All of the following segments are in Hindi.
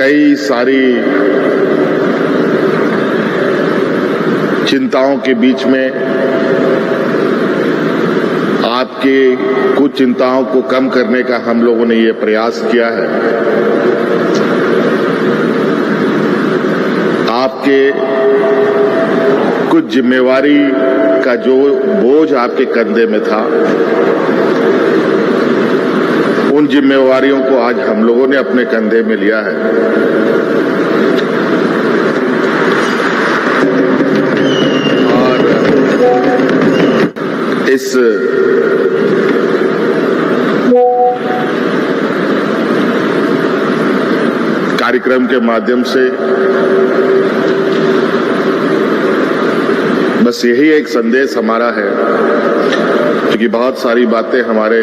कई सारी चिंताओं के बीच में आपके कुछ चिंताओं को कम करने का हम लोगों ने ये प्रयास किया है। आपके कुछ जिम्मेवारी का जो बोझ आपके कंधे में था, उन जिम्मेवारियों को आज हम लोगों ने अपने कंधे में लिया है। और इस कार्यक्रम के माध्यम से बस यही एक संदेश हमारा है, क्योंकि बहुत सारी बातें हमारे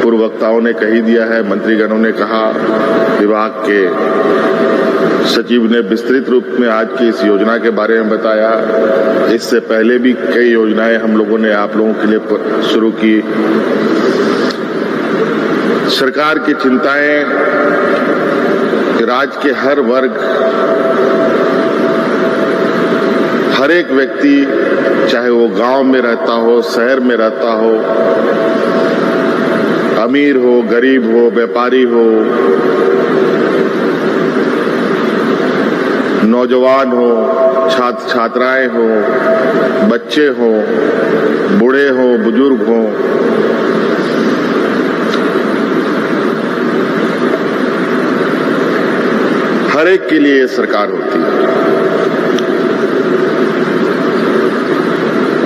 पूर्व वक्ताओं ने कही दिया है, मंत्रीगणों ने कहा, विभाग के सचिव ने विस्तृत रूप में आज की इस योजना के बारे में बताया। इससे पहले भी कई योजनाएं हम लोगों ने आप लोगों के लिए शुरू की। सरकार की चिंताएं राज्य के हर वर्ग, हर एक व्यक्ति, चाहे वो गांव में रहता हो, शहर में रहता हो, अमीर हो, गरीब हो, व्यापारी हो, नौजवान हो, छात्र छात्राएं हो, बच्चे हो, बूढ़े हो, बुजुर्ग हो, हर एक के लिए सरकार होती है।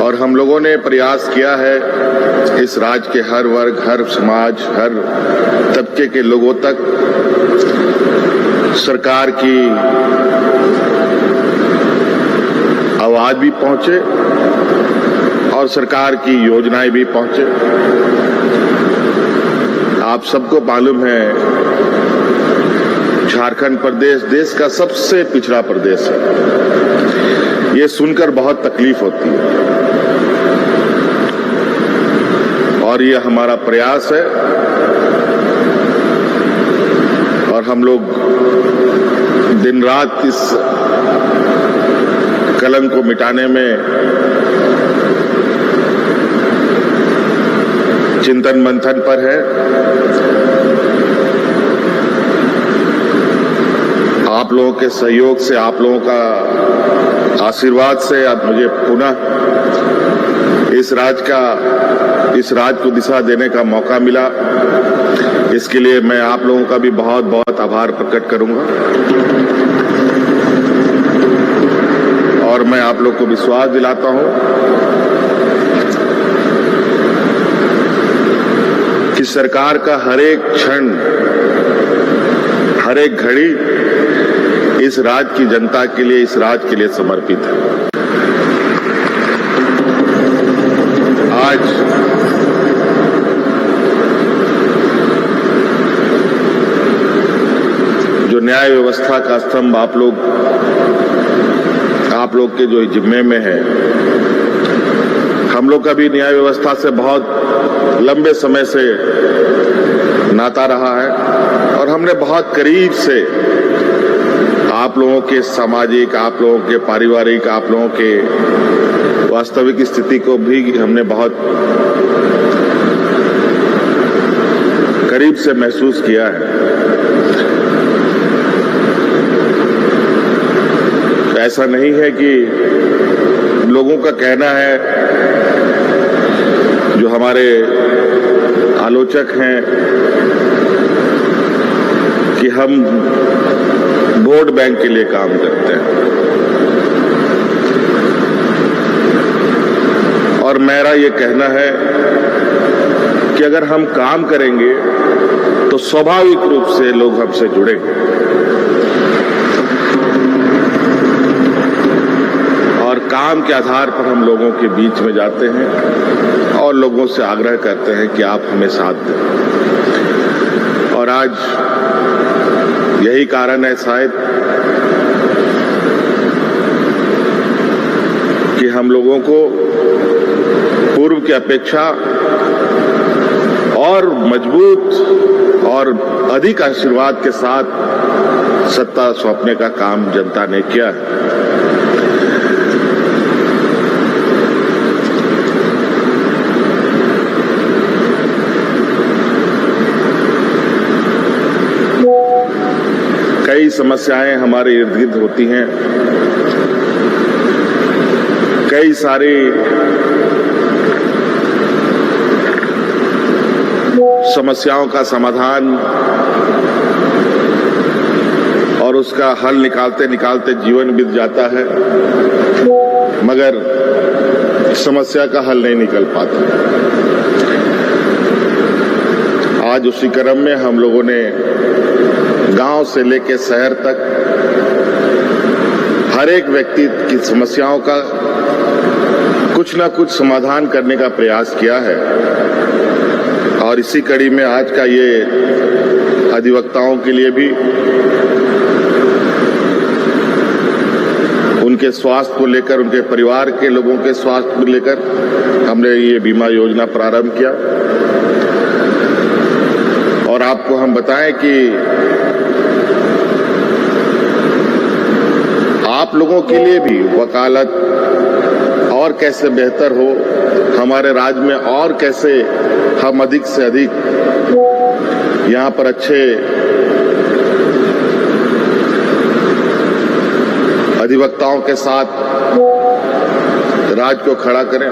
और हम लोगों ने प्रयास किया है इस राज्य के हर वर्ग, हर समाज, हर तबके के लोगों तक सरकार की आवाज भी पहुंचे और सरकार की योजनाएं भी पहुंचे। आप सबको मालूम है, झारखंड प्रदेश देश का सबसे पिछड़ा प्रदेश है। ये सुनकर बहुत तकलीफ होती है और ये हमारा प्रयास है और हम लोग दिन रात इस कलंक को मिटाने में चिंतन मंथन पर है। आप लोगों के सहयोग से, आप लोगों का आशीर्वाद से अब मुझे पुनः इस राज्य को दिशा देने का मौका मिला। इसके लिए मैं आप लोगों का भी बहुत बहुत आभार प्रकट करूंगा और मैं आप लोग को विश्वास दिलाता हूं कि सरकार का हर एक क्षण, हर एक घड़ी इस राज्य की जनता के लिए, इस राज्य के लिए समर्पित है। आज जो न्याय व्यवस्था का स्तंभ आप लोग के जो जिम्मे में है, हम लोग का भी न्याय व्यवस्था से बहुत लंबे समय से नाता रहा है और हमने बहुत करीब से आप लोगों के सामाजिक, आप लोगों के पारिवारिक, आप लोगों के वास्तविक स्थिति को भी हमने बहुत करीब से महसूस किया है। ऐसा नहीं है कि लोगों का कहना है, जो हमारे आलोचक हैं, कि हम वोट बैंक के लिए काम करते हैं। और मेरा ये कहना है कि अगर हम काम करेंगे तो स्वाभाविक रूप से लोग हमसे जुड़ेंगे और काम के आधार पर हम लोगों के बीच में जाते हैं और लोगों से आग्रह करते हैं कि आप हमें साथ दें। और आज यही कारण है शायद कि हम लोगों को पूर्व की अपेक्षा और मजबूत और अधिक आशीर्वाद के साथ सत्ता सौंपने का काम जनता ने किया है। कई समस्याएं हमारे इर्द गिर्द होती हैं, कई सारी समस्याओं का समाधान और उसका हल निकालते निकालते जीवन बीत जाता है, मगर समस्या का हल नहीं निकल पाता। आज उसी क्रम में हम लोगों ने गांव से लेकर शहर तक हर एक व्यक्ति की समस्याओं का कुछ न कुछ समाधान करने का प्रयास किया है। और इसी कड़ी में आज का ये अधिवक्ताओं के लिए भी उनके स्वास्थ्य को लेकर, उनके परिवार के लोगों के स्वास्थ्य को लेकर हमने ये बीमा योजना प्रारंभ किया। और आपको हम बताएं कि आप लोगों के लिए भी वकालत और कैसे बेहतर हो, हमारे राज्य में और कैसे हम अधिक से अधिक यहाँ पर अच्छे अधिवक्ताओं के साथ राज्य को खड़ा करें।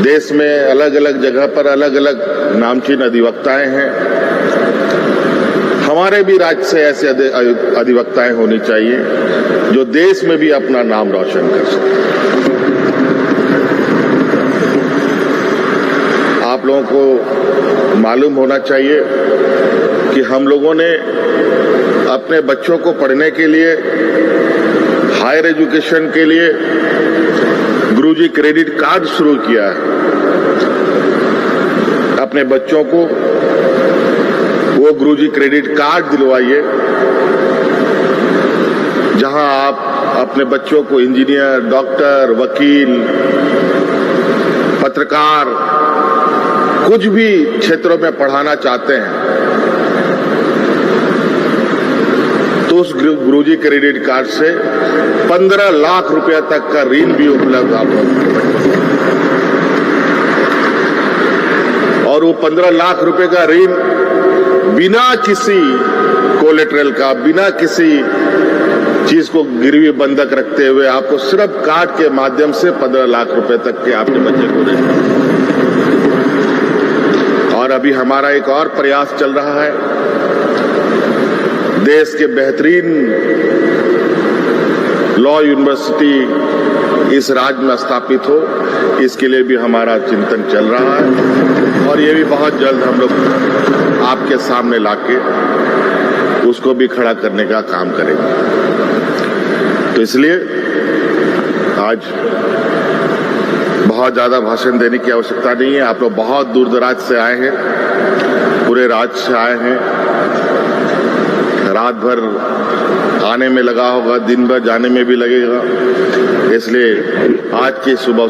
देश में अलग अलग जगह पर अलग अलग नामचीन अधिवक्ताएं हैं, हमारे भी राज्य से ऐसे अधिवक्ताएं होनी चाहिए जो देश में भी अपना नाम रोशन कर सके। आप लोगों को मालूम होना चाहिए कि हम लोगों ने अपने बच्चों को पढ़ने के लिए, हायर एजुकेशन के लिए गुरुजी क्रेडिट कार्ड शुरू किया है। अपने बच्चों को वो गुरुजी क्रेडिट कार्ड दिलवाइए, जहां आप अपने बच्चों को इंजीनियर, डॉक्टर, वकील, पत्रकार, कुछ भी क्षेत्रों में पढ़ाना चाहते हैं तो उस गुरुजी क्रेडिट कार्ड से 15 लाख रुपए तक का ऋण भी उपलब्ध आप और वो 15 लाख रुपए का ऋण बिना किसी कोलेटरल का, बिना किसी चीज को गिरवी बंधक रखते हुए आपको सिर्फ कार्ड के माध्यम से 15 लाख रुपए तक के आपके बच्चे को देंगे। और अभी हमारा एक और प्रयास चल रहा है, देश के बेहतरीन लॉ यूनिवर्सिटी इस राज्य में स्थापित हो, इसके लिए भी हमारा चिंतन चल रहा है। और ये भी बहुत जल्द हम लोग आपके सामने लाके उसको भी खड़ा करने का काम करेंगे। तो इसलिए आज बहुत ज्यादा भाषण देने की आवश्यकता नहीं है। आप लोग बहुत दूर दराज से आए हैं, पूरे राज्य से आए हैं, रात भर आने में लगा होगा, दिन भर जाने में भी लगेगा। इसलिए आज की सुबह